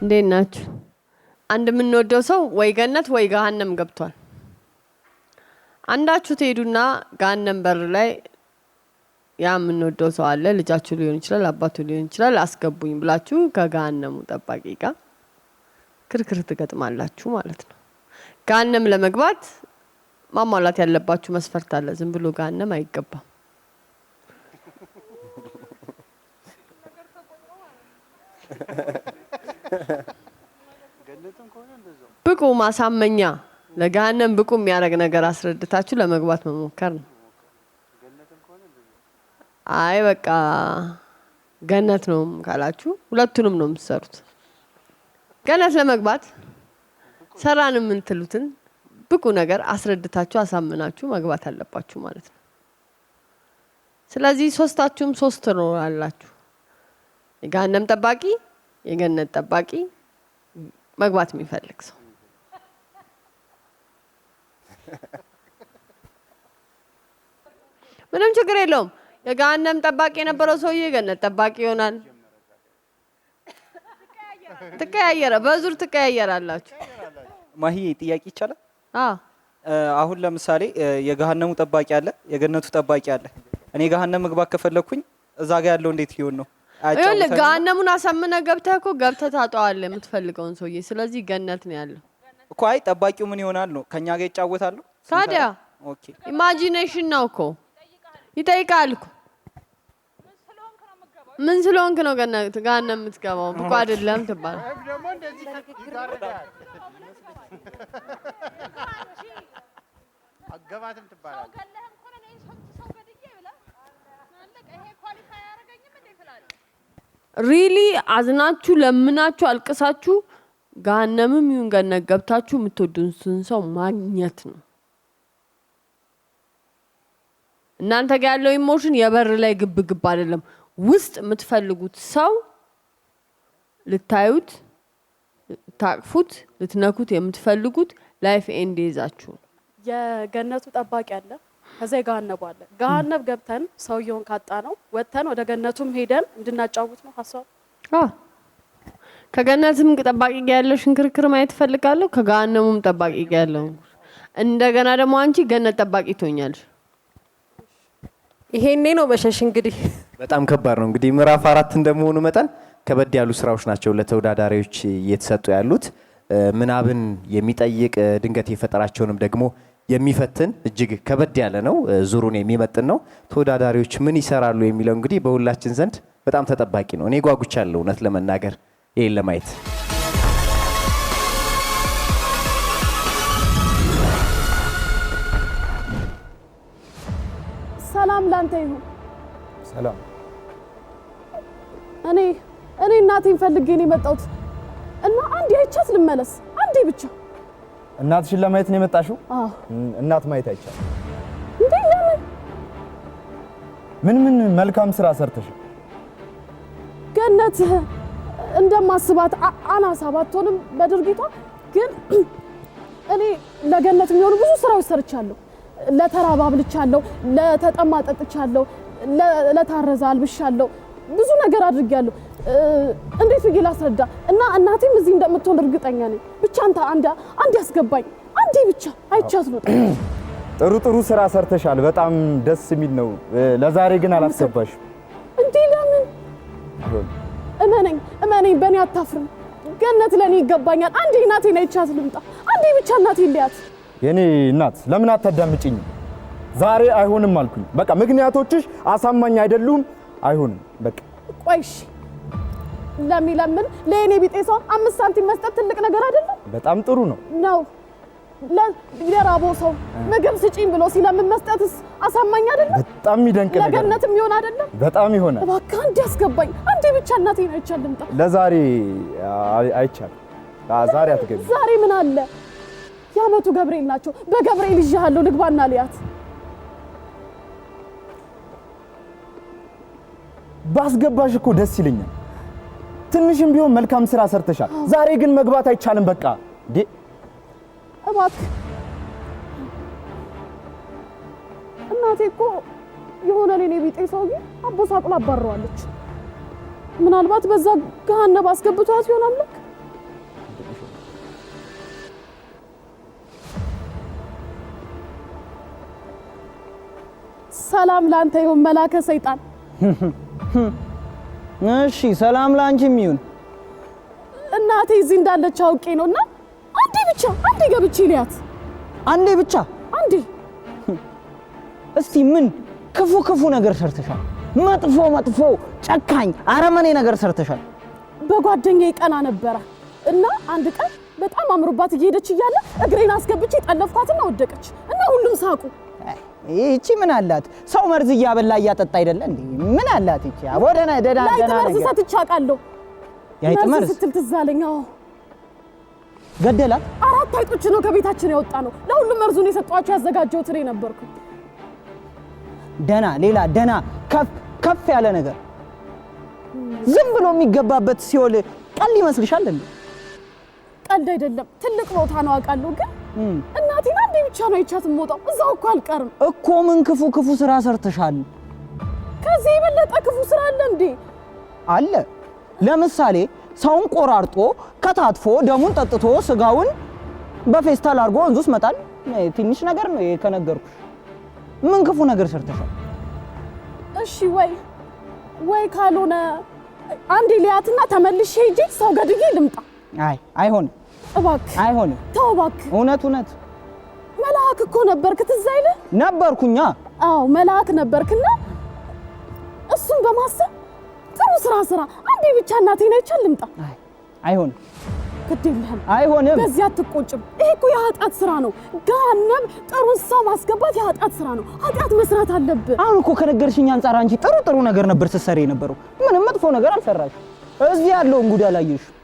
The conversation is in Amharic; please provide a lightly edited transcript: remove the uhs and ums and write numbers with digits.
እንዴት ናችሁ? አንድ የምንወደው ሰው ወይ ገነት ወይ ገሃነም ገብቷል። አንዳችሁ ትሄዱና ገሃነም በር ላይ ያ የምንወደው ሰው አለ፣ ልጃችሁ ሊሆን ይችላል፣ አባቱ ሊሆን ይችላል፣ አስገቡኝ ብላችሁ ከገሃነሙ ጠባቂ ጋር ክርክር ትገጥማላችሁ ማለት ነው። ገሃነም ለመግባት ማሟላት ያለባችሁ መስፈርት አለ። ዝም ብሎ ገሃነም አይገባም። ብቁ ማሳመኛ ለገሃነም ብቁ የሚያደርግ ነገር አስረድታችሁ ለመግባት መሞከር ነው። አይ በቃ ገነት ነው ካላችሁ ሁለቱንም ነው የምትሰሩት። ገነት ለመግባት ሰራን የምትሉትን ብቁ ነገር አስረድታችሁ አሳምናችሁ መግባት አለባችሁ ማለት ነው። ስለዚህ ሶስታችሁም ሶስት ነው አላችሁ። የገሃነም ጠባቂ፣ የገነት ጠባቂ፣ መግባት የሚፈልግ ሰው። ምንም ችግር የለውም። የገሃነም ጠባቂ የነበረው ሰውዬ የገነት ጠባቂ ይሆናል። ትቀያየረ በዙር ትቀያየራላችሁ። ማሂ ጥያቄ ይቻላል? አሁን ለምሳሌ የገሃነሙ ጠባቂ አለ፣ የገነቱ ጠባቂ አለ። እኔ ገሃነም መግባት ከፈለኩኝ እዛ ጋር ያለው እንዴት ሊሆን ነው? አይደል ገሃነሙን አሳምነ ገብተህ እኮ ገብተህ ታጣዋለህ የምትፈልገውን ሰውዬ። ስለዚህ ገነት ነው ያለው እኮ። አይ ጠባቂው ምን ይሆናል ነው? ከኛ ጋር ይጫወታሉ ታዲያ? ኦኬ ኢማጂኔሽን ነው እኮ ይጠይቃል እኮ። ምን ስለሆንክ ነው ገሃነም የምትገባው? ብቁ አይደለም ትባላለህ። አገባትም ትባላለህ። ሪሊ አዝናችሁ ለምናችሁ አልቅሳችሁ ገሃነምም ይሁን ገነት ገብታችሁ የምትወዱትን ሰው ማግኘት ነው። እናንተ ጋር ያለው ኢሞሽን የበር ላይ ግብ ግብ አይደለም። ውስጥ የምትፈልጉት ሰው ልታዩት፣ ታቅፉት፣ ልትነኩት የምትፈልጉት ላይፍ ኤንድ ይዛችሁ። የገነቱ ጠባቂ አለ፣ ከዛ የገሃነሙ አለ። ገሃነም ገብተን ሰውየውን ካጣ ነው ወጥተን ወደ ገነቱም ሄደን እንድናጫውት ነው ሐሳብ። ከገነትም ጠባቂ ጋር ያለሽን ክርክር ማየት ፈልጋለሁ፣ ከገሃነሙም ጠባቂ ጋር ያለው። እንደገና ደግሞ አንቺ ገነት ጠባቂ ትሆኛለሽ። ይሄኔ ነው መሸሽ። እንግዲህ በጣም ከባድ ነው። እንግዲህ ምዕራፍ 4 እንደመሆኑ መጠን ከበድ ያሉ ስራዎች ናቸው ለተወዳዳሪዎች እየተሰጡ ያሉት። ምናብን የሚጠይቅ ድንገት የፈጠራቸውንም ደግሞ የሚፈትን እጅግ ከበድ ያለ ነው። ዙሩን የሚመጥን ነው። ተወዳዳሪዎች ምን ይሰራሉ የሚለው እንግዲህ በሁላችን ዘንድ በጣም ተጠባቂ ነው። እኔ ጓጉቻለሁ እውነት ለመናገር ይሄን ለማየት። ሰላም ላንተ ይሁን። ሰላም። እኔ እናቴን ፈልጌ ነው የመጣሁት እና አንዴ አይቻት ልመለስ። አንዴ ብቻ። እናትሽን ለማየት ነው የመጣሽው? አዎ። እናት ማየት አይቻልም እንዴ? ለምን? ምን መልካም ስራ ሰርተሽ? ገነት እንደማስባት አናሳ ባትሆንም በድርጊቷ ግን እኔ ለገነት የሚሆኑ ብዙ ስራዎች ሰርቻለሁ። ለተራባ አብልቻለሁ፣ ለተጠማ ጠጥቻለሁ፣ ለታረዛ አልብሻለሁ፣ ብዙ ነገር አድርጌያለሁ። እንዴት ብዬ ላስረዳ? እና እናቴም እዚህ እንደምትሆን እርግጠኛ ነኝ። ብቻ አንተ አንድ ያስገባኝ፣ አንዴ ብቻ አይቻት ነው። ጥሩ ስራ ሰርተሻል። በጣም ደስ የሚል ነው። ለዛሬ ግን አላስገባሽ እንዴ? ለምን? እመነኝ፣ በእኔ አታፍርም። ገነት ለኔ ይገባኛል። አንዴ እናቴን አይቻት ልምጣ። አንዴ ብቻ እናቴን ሊያት። የኔ እናት ለምን አታዳምጪኝ? ዛሬ አይሆንም አልኩኝ። በቃ ምክንያቶችሽ አሳማኝ አይደሉም። አይሆንም በቃ። ቆይሽ ለሚለምን ለኔ ቢጤ ሰው 5 ሳንቲም መስጠት ትልቅ ነገር አይደለም? በጣም ጥሩ ነው። ለራቦ ሰው ምግብ ስጪኝ ብሎ ሲለምን መስጠትስ አሳማኝ አይደለም? በጣም የሚደንቅ ነገር። ለገነትም ይሆን አይደለም? በጣም ይሆናል። እባክህ አንዴ አስገባኝ። አንዴ ብቻ እናቴን አይቻል ልምጣ። ለዛሬ አይቻል። ዛሬ አትገቢ። ዛሬ ምን አለ? የዓመቱ ገብርኤል ናቸው። በገብርኤል ይዣለሁ። ልግባና ልያት። ባስገባሽ እኮ ደስ ይለኛል። ትንሽም ቢሆን መልካም ስራ ሰርተሻል። ዛሬ ግን መግባት አይቻልም። በቃ እንዴ እባክህ። እናቴ እኮ የሆነ ለኔ ቢጤ ሰውዬ አቦሳቅላ አባረዋለች። ምናልባት በዛ ገሃነም አስገብቷት ይሆናል። ሰላም ላንተ ይሁን መላከ ሰይጣን። እሺ ሰላም ላንቺም ይሁን። እናቴ እዚህ እንዳለች አውቄ ነውና አንዴ ገብቼ ልያት። አንዴ ብቻ አንዴ። እስቲ ምን ክፉ ነገር ሰርተሻል? መጥፎ ጨካኝ አረመኔ ነገር ሰርተሻል? በጓደኛዬ ቀና ነበረ እና አንድ ቀን በጣም አምሮባት እየሄደች እያለ እግሬን አስገብቼ ጠለፍኳትና ወደቀች እና ሁሉም ሳቁ። ይቺ ምን አላት? ሰው መርዝ እያበላ እያጠጣ አይደለ እንዴ? ምን አላት ይቺ? ወደና ደና መርዝ ሰጥቻለሁ። ያይጥ መርዝ ስትል ትዝ አለኝ። ገደላት። 4 አይጦች ነው ከቤታችን ያወጣ ነው። ለሁሉም መርዙን የሰጧቸው ያዘጋጀሁት እኔ ነበርኩ። ሌላ ደና ከፍ ያለ ነገር ዝም ብሎ የሚገባበት ሲኦል ቀል ይመስልሻል እንዴ? ቀልድ አይደለም፣ ትልቅ ቦታ ነው አውቃለሁ። ግን እናቴን አንዴ ብቻ ነው አይቻት የምወጣው። እዛው እኮ አልቀርም እኮ። ምን ክፉ ስራ ሰርተሻል? ከዚህ የበለጠ ክፉ ስራ አለ እንዴ? አለ። ለምሳሌ ሰውን ቆራርጦ ከታትፎ ደሙን ጠጥቶ ስጋውን በፌስታል አድርጎ ወንዝ ውስጥ መጣል ትንሽ ነገር ነው ከነገርኩሽ። ምን ክፉ ነገር ሰርተሻል? እሺ ወይ ካልሆነ አንዴ ሊያትና ተመልሼ ሄጄ ሰው ገድዬ ልምጣ። አይሆንም። እባክህ አይሆንም። ተው እባክህ። እውነት መልአክ እኮ ነበርክ፣ ትዝ አይልህ? ነበርኩኛ። አዎ መልአክ ነበርክና እሱን በማሰብ ጥሩ ስራ አንዴ ብቻ እናቴን አይቻል ልምጣ። አይሆንም። ግዴለህም። አይሆንም። በዚህ አትቆጭም። ይሄ እኮ የኃጢአት ስራ ነው። ገሃነም ጥሩ ሰው ማስገባት የኃጢአት ስራ ነው። ኃጢአት መስራት አለብህ። አሁን እኮ ከነገርሽኝ አንጻር አንቺ ጥሩ ነገር ነበር ስትሰሪ የነበረው። ምንም መጥፎ ነገር አልሰራሽ። እዚህ ያለውን ጉድ አላየሽም።